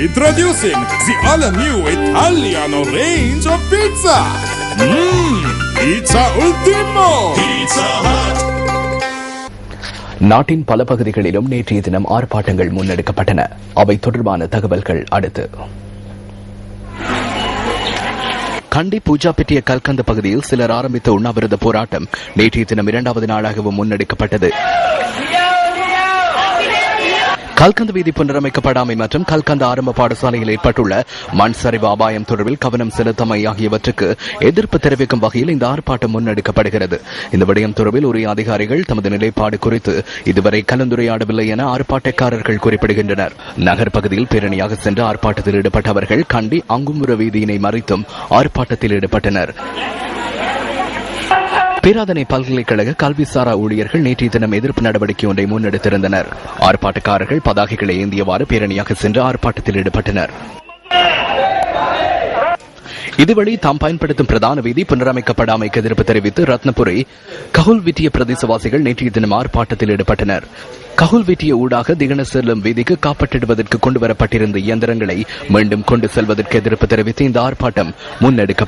Introducing the all-new Italiano range of pizza. Pizza Ultimo. Pizza Hut. நாட்டின் பல பகுதிகளிலும் நேற்றைய தினம் ஆர்ப்பாட்டங்கள் முன்னெடுக்கப்பட்டன. அவை தொடர்பான தகவல்கள் அடுத்து. கண்டி பூஜாப்பெட்டிய கல்கந்த பகுதியில் சிலர் ஆரம்பித்த உண்ணாவிரத போராட்டம் நேற்றைய தினம் 2வது நாளாகவும் முன்னெடுக்கப்பட்டது. கல்கந்த வீதி புனரமைக்கப்படாமை மற்றும் கல்கந்த ஆரம்ப பாடசாலையில் ஏற்பட்டுள்ள மண் சரிவு அபாயம் தொடர்பில் கவனம் செலுத்தமை ஆகியவற்றுக்கு எதிர்ப்பு தெரிவிக்கும் வகையில் இந்த ஆர்ப்பாட்டம் முன்னெடுக்கப்படுகிறது. இந்த விடயம் தொடர்பில் உரிய அதிகாரிகள் தமது நிலைப்பாடு குறித்து இதுவரை கலந்துரையாடவில்லை என ஆர்ப்பாட்டக்காரர்கள் குறிப்பிடுகின்றனர். நகர் பகுதியில் பேரணியாக சென்று ஆர்ப்பாட்டத்தில் ஈடுபட்டவர்கள் கண்டி அங்குமுற வீதியினை மறித்தும் ஆர்ப்பாட்டத்தில் ஈடுபட்டனர். பேராதனை பல்கலைக்கழக கல்விசாரா ஊழியர்கள் நேற்றைய தினம் எதிர்ப்பு நடவடிக்கை ஒன்றை முன்னெடுத்திருந்தனர். ஆர்ப்பாட்டக்காரர்கள் பதாகைகளை ஏந்தியவாறு பேரணியாக சென்று ஆர்ப்பாட்டத்தில் ஈடுபட்டனர். இதுவழி தாம் பயன்படுத்தும் பிரதான வீதி புனரமைக்கப்படாமைக்கு எதிர்ப்பு தெரிவித்து ரத்னபுரி கஹுல்விட்டிய பிரதேசவாசிகள் நேற்றைய தினம் ஆர்ப்பாட்டத்தில் ஈடுபட்டனர். கஹுல்விட்டிய ஊடாக திகன செல்லும் வீதிக்கு காப்பற்றிடுவதற்கு கொண்டுவரப்பட்டிருந்த இயந்திரங்களை மீண்டும் கொண்டு செல்வதற்கு எதிர்ப்பு தெரிவித்து இந்த ஆர்ப்பாட்டம் முன்னெடுக்கப்பட்டது.